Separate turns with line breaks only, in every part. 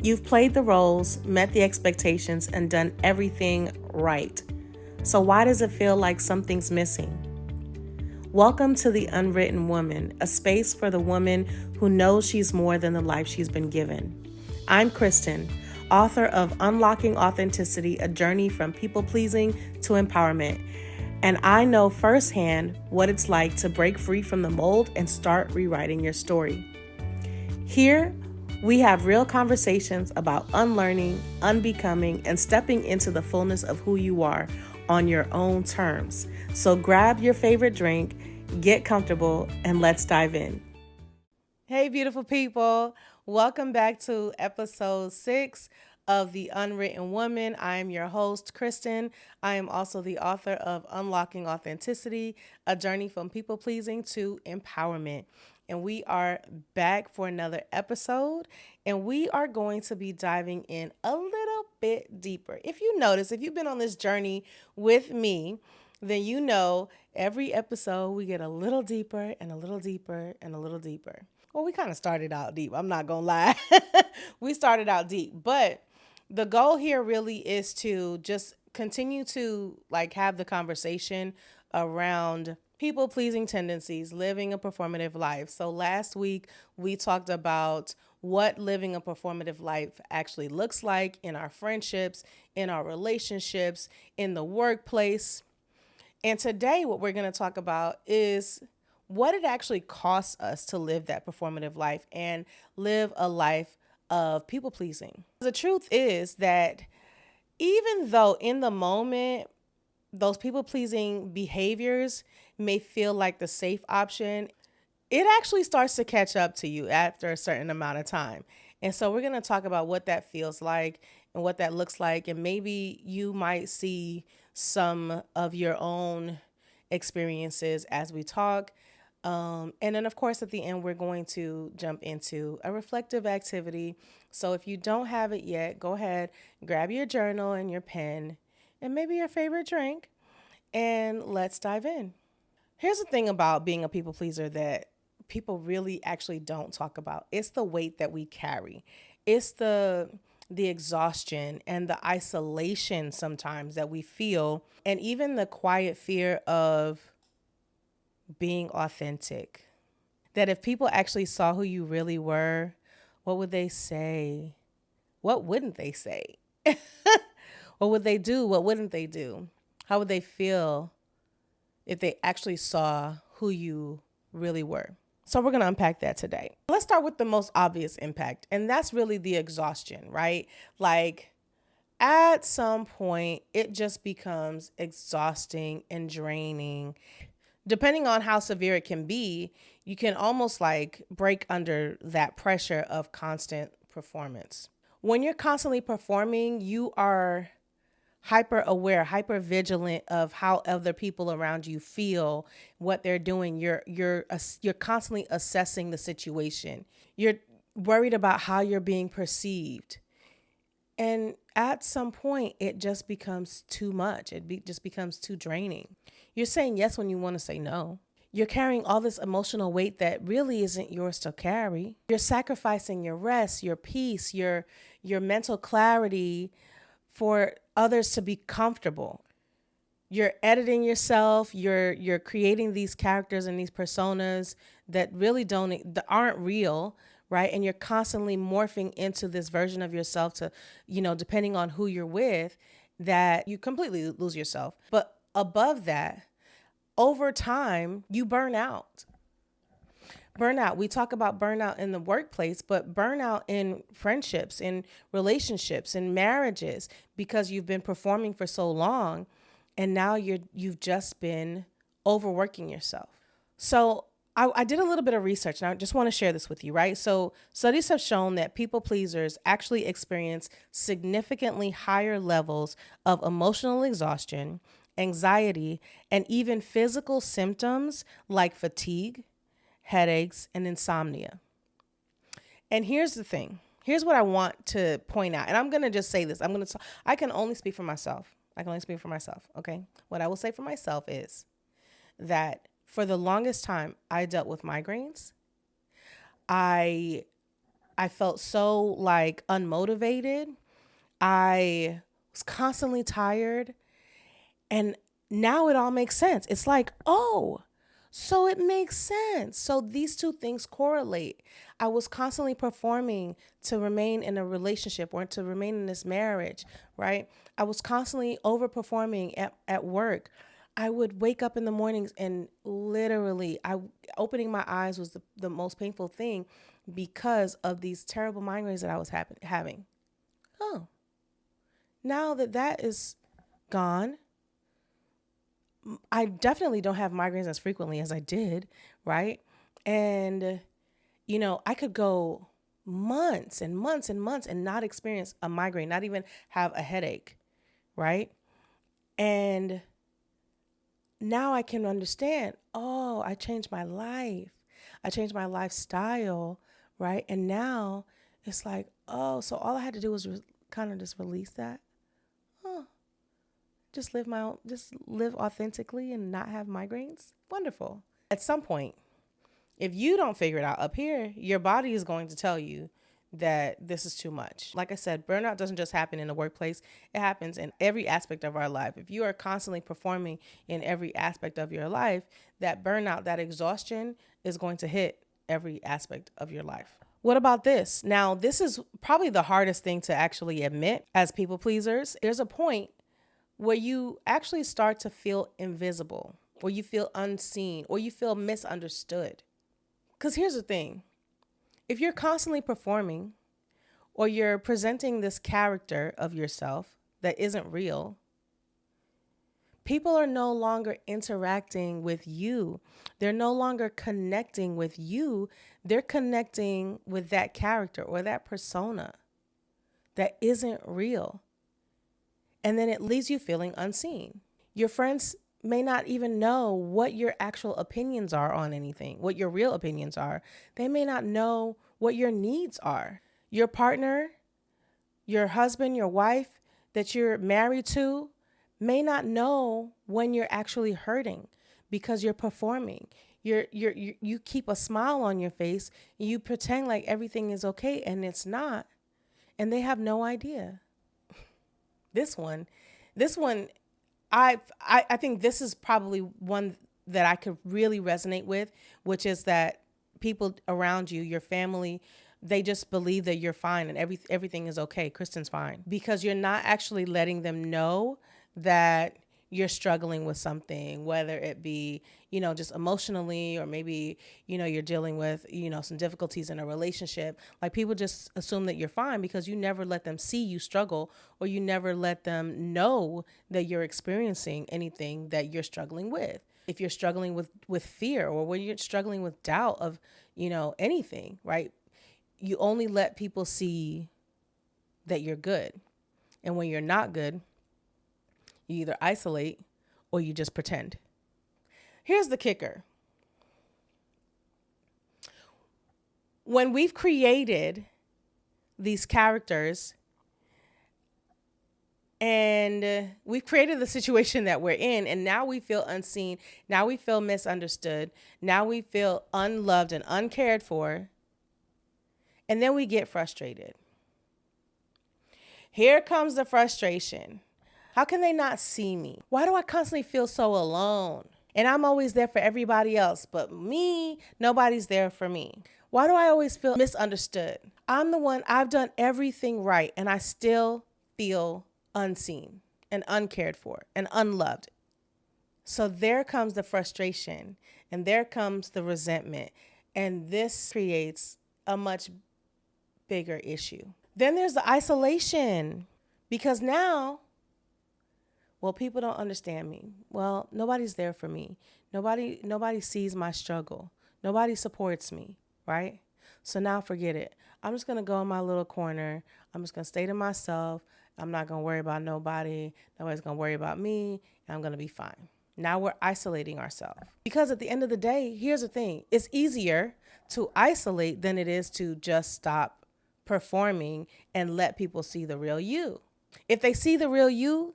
You've played the roles, met the expectations, and done everything right. So why does it feel like something's missing? Welcome to the Unwritten Woman, a space for the woman who knows she's more than the life she's been given. I'm Kristen, author of Unlocking Authenticity, a journey from people-pleasing to empowerment. And I know firsthand what it's like to break free from the mold and start rewriting your story. Here, we have real conversations about unlearning, unbecoming, and stepping into the fullness of who you are on your own terms. So grab your favorite drink, get comfortable, and let's dive in. Hey, beautiful people. Welcome back to episode 6 of The Unwritten Woman. I am your host, Kristen. I am also the author of Unlocking Authenticity, a journey from people-pleasing to empowerment. And we are back for another episode, and we are going to be diving in a little bit deeper. If you notice, if you've been on this journey with me, then you know every episode we get a little deeper and a little deeper and a little deeper. Well, we kind of started out deep. I'm not going to lie. We started out deep, but the goal here really is to just continue to have the conversation around people-pleasing tendencies, living a performative life. So last week we talked about what living a performative life actually looks like in our friendships, in our relationships, in the workplace. And today what we're going to talk about is what it actually costs us to live that performative life and live a life of people-pleasing. The truth is that even though in the moment, those people-pleasing behaviors may feel like the safe option, it actually starts to catch up to you after a certain amount of time. And so we're going to talk about what that feels like and what that looks like. And maybe you might see some of your own experiences as we talk. And then, of course, at the end, we're going to jump into a reflective activity. So if you don't have it yet, go ahead, grab your journal and your pen and maybe your favorite drink, and let's dive in. Here's the thing about being a people pleaser that people really actually don't talk about. It's the weight that we carry. It's the exhaustion and the isolation sometimes that we feel, and even the quiet fear of being authentic. That if people actually saw who you really were, what would they say? What wouldn't they say? What would they do? What wouldn't they do? How would they feel if they actually saw who you really were? So we're going to unpack that today. Let's start with the most obvious impact, and that's really the exhaustion, right? Like at some point, it just becomes exhausting and draining. Depending on how severe it can be, you can almost break under that pressure of constant performance. When you're constantly performing, you are hyper aware, hyper vigilant of how other people around you feel, what they're doing. You're constantly assessing the situation. You're worried about how you're being perceived. And at some point, it just becomes too much. Just becomes too draining. You're saying yes when you want to say no. You're carrying all this emotional weight that really isn't yours to carry. You're sacrificing your rest, your peace, your mental clarity for others to be comfortable. You're editing yourself. You're creating these characters and these personas that really aren't real, right? And you're constantly morphing into this version of yourself to, depending on who you're with, that you completely lose yourself. But above that, over time, you burn out. Burnout. We talk about burnout in the workplace, but burnout in friendships, in relationships, in marriages, because you've been performing for so long and now you've just been overworking yourself. So I did a little bit of research and I just want to share this with you, right? So studies have shown that people pleasers actually experience significantly higher levels of emotional exhaustion, anxiety, and even physical symptoms like fatigue, headaches, and insomnia. And here's the thing. Here's what I want to point out. And I'm going to just say this. I can only speak for myself. Okay? What I will say for myself is that for the longest time, I dealt with migraines. I I felt so like unmotivated. I was constantly tired. And now it all makes sense. It's like, oh, so it makes sense. So these two things correlate. I was constantly performing to remain in a relationship or to remain in this marriage, right? I was constantly overperforming at work. I would wake up in the mornings and literally opening my eyes was the most painful thing because of these terrible migraines that I was having. Oh, now that that is gone, I definitely don't have migraines as frequently as I did, right? And, I could go months and months and months and not experience a migraine, not even have a headache, right? And now I can understand, oh, I changed my life. I changed my lifestyle, right? And now it's like, oh, so all I had to do was kind of just release that. Oh, just live authentically and not have migraines. Wonderful. At some point, if you don't figure it out up here, your body is going to tell you that this is too much. Like I said, burnout doesn't just happen in the workplace. It happens in every aspect of our life. If you are constantly performing in every aspect of your life, that burnout, that exhaustion is going to hit every aspect of your life. What about this? Now, this is probably the hardest thing to actually admit as people pleasers. There's a point where you actually start to feel invisible, or you feel unseen, or you feel misunderstood. Because here's the thing. If you're constantly performing or you're presenting this character of yourself that isn't real, people are no longer interacting with you. They're no longer connecting with you. They're connecting with that character or that persona that isn't real. And then it leaves you feeling unseen. Your friends may not even know what your actual opinions are on anything, what your real opinions are. They may not know what your needs are. Your partner, your husband, your wife that you're married to may not know when you're actually hurting because you're performing. You keep a smile on your face, you pretend like everything is okay and it's not. And they have no idea. This one, I think this is probably one that I could really resonate with, which is that people around you, your family, they just believe that you're fine and everything is okay. Kristen's fine because you're not actually letting them know that you're struggling with something, whether it be, just emotionally, or maybe, you're dealing with, some difficulties in a relationship. Like people just assume that you're fine because you never let them see you struggle, or you never let them know that you're experiencing anything that you're struggling with. If you're struggling with fear, or when you're struggling with doubt of, anything, right? You only let people see that you're good. And when you're not good, you either isolate or you just pretend. Here's the kicker. When we've created these characters and we've created the situation that we're in, and now we feel unseen, now we feel misunderstood, now we feel unloved and uncared for, and then we get frustrated. Here comes the frustration. How can they not see me? Why do I constantly feel so alone? And I'm always there for everybody else, but me, nobody's there for me. Why do I always feel misunderstood? I'm the one, I've done everything right, and I still feel unseen and uncared for and unloved. So there comes the frustration, and there comes the resentment, and this creates a much bigger issue. Then there's the isolation, because now, well, people don't understand me. Well, nobody's there for me. Nobody sees my struggle. Nobody supports me, right? So now forget it. I'm just going to go in my little corner. I'm just going to stay to myself. I'm not going to worry about nobody. Nobody's going to worry about me. And I'm going to be fine. Now we're isolating ourselves. Because at the end of the day, here's the thing. It's easier to isolate than it is to just stop performing and let people see the real you. If they see the real you,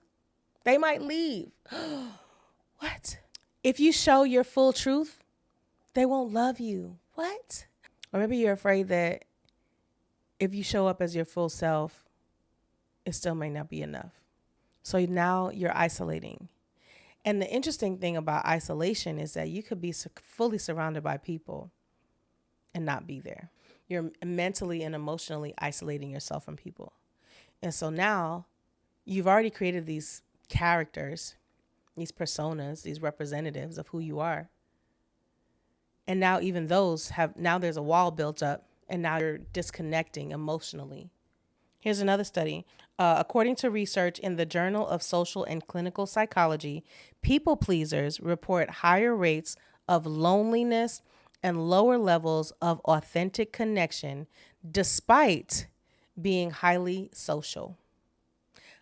they might leave. What? If you show your full truth, they won't love you. What? Or maybe you're afraid that if you show up as your full self, it still may not be enough. So now you're isolating. And the interesting thing about isolation is that you could be fully surrounded by people and not be there. You're mentally and emotionally isolating yourself from people. And so now you've already created these characters, these personas, these representatives of who you are. And now even those now there's a wall built up, and now you're disconnecting emotionally. Here's another study. According to research in the Journal of Social and Clinical Psychology, people pleasers report higher rates of loneliness and lower levels of authentic connection despite being highly social.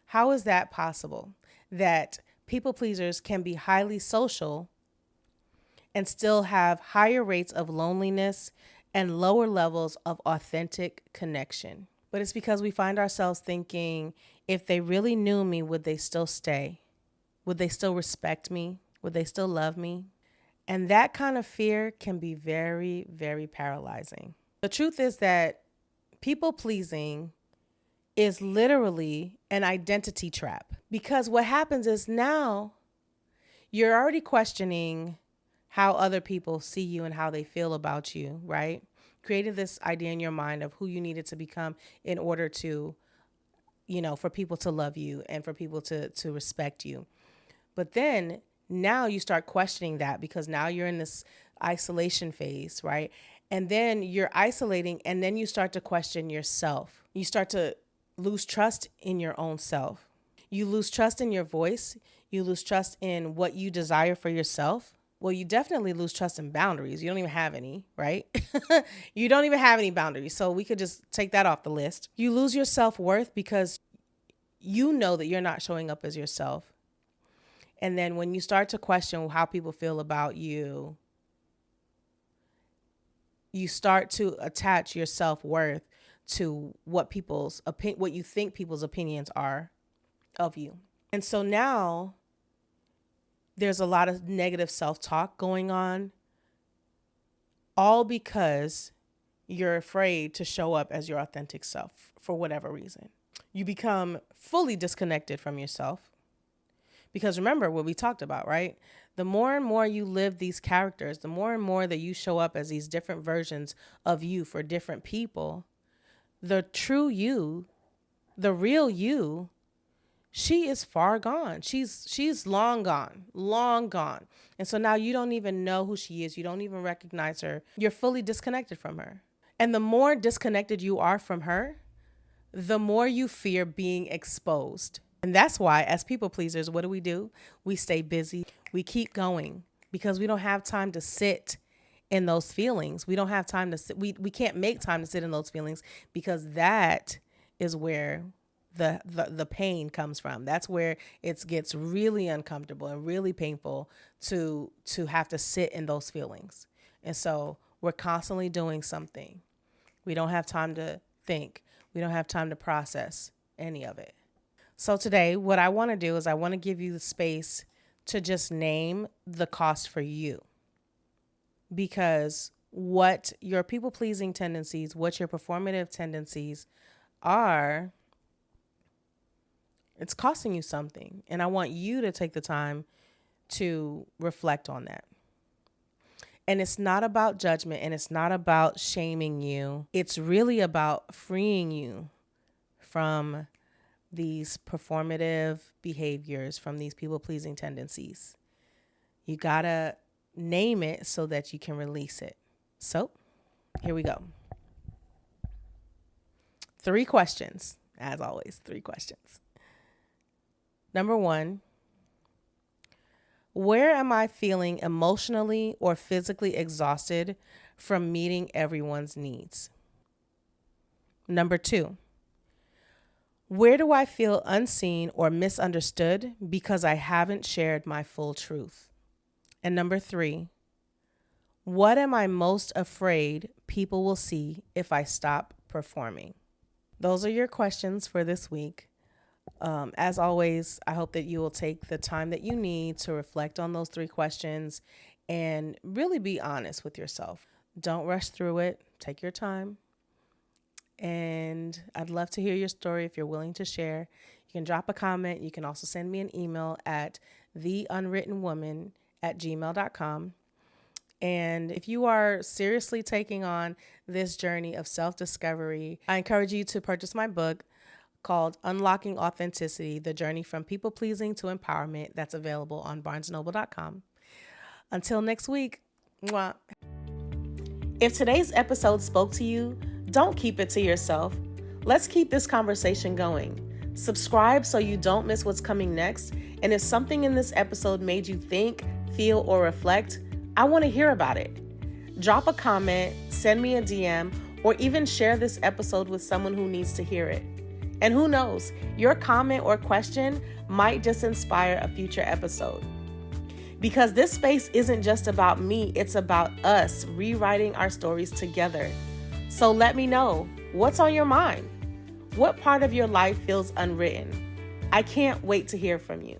How is that possible? That people pleasers can be highly social and still have higher rates of loneliness and lower levels of authentic connection. But it's because we find ourselves thinking, if they really knew me, would they still stay? Would they still respect me? Would they still love me? And that kind of fear can be very, very paralyzing. The truth is that people pleasing is literally an identity trap, because what happens is now you're already questioning how other people see you and how they feel about you, right? Creating this idea in your mind of who you needed to become in order to, for people to love you and for people to respect you. But then now you start questioning that, because now you're in this isolation phase, right? And then you're isolating, and then you start to question yourself. You start to lose trust in your own self. You lose trust in your voice. You lose trust in what you desire for yourself. Well, you definitely lose trust in boundaries. You don't even have any, right? You don't even have any boundaries. So we could just take that off the list. You lose your self-worth because you know that you're not showing up as yourself. And then when you start to question how people feel about you, you start to attach your self-worth to what you think people's opinions are of you. And so now there's a lot of negative self-talk going on, all because you're afraid to show up as your authentic self for whatever reason. You become fully disconnected from yourself. Because remember what we talked about, right? The more and more you live these characters, the more and more that you show up as these different versions of you for different people, the true you, the real you, she is far gone. She's long gone, long gone. And so now you don't even know who she is. You don't even recognize her. You're fully disconnected from her. And the more disconnected you are from her, the more you fear being exposed. And that's why, as people pleasers, what do? We stay busy. We keep going because we don't have time to sit in those feelings. We don't have time to sit. We can't make time to sit in those feelings, because that is where the pain comes from. That's where it gets really uncomfortable and really painful to have to sit in those feelings. And so we're constantly doing something. We don't have time to think. We don't have time to process any of it. So today, what I want to do is I want to give you the space to just name the cost for you. Because what your people-pleasing tendencies, what your performative tendencies are, it's costing you something. And I want you to take the time to reflect on that. And it's not about judgment, and it's not about shaming you. It's really about freeing you from these performative behaviors, from these people-pleasing tendencies. You gotta name it so that you can release it. So here we go. 3 questions, as always, 3 questions. Number 1, where am I feeling emotionally or physically exhausted from meeting everyone's needs? Number 2, where do I feel unseen or misunderstood because I haven't shared my full truth? And number 3, what am I most afraid people will see if I stop performing? Those are your questions for this week. As always, I hope that you will take the time that you need to reflect on those 3 questions and really be honest with yourself. Don't rush through it. Take your time And I'd love to hear your story if you're willing to share. You can drop a comment. You can also send me an email at theunwrittenwoman@gmail.com. And if you are seriously taking on this journey of self-discovery, I encourage you to purchase my book called Unlocking Authenticity, The Journey from People-Pleasing to Empowerment. That's available on barnesandnoble.com. Until next week. Mwah. If today's episode spoke to you, don't keep it to yourself. Let's keep this conversation going. Subscribe so you don't miss what's coming next. And if something in this episode made you think, feel, or reflect, I want to hear about it. Drop a comment, send me a DM, or even share this episode with someone who needs to hear it. And who knows, your comment or question might just inspire a future episode. Because this space isn't just about me, it's about us rewriting our stories together. So let me know, what's on your mind? What part of your life feels unwritten? I can't wait to hear from you.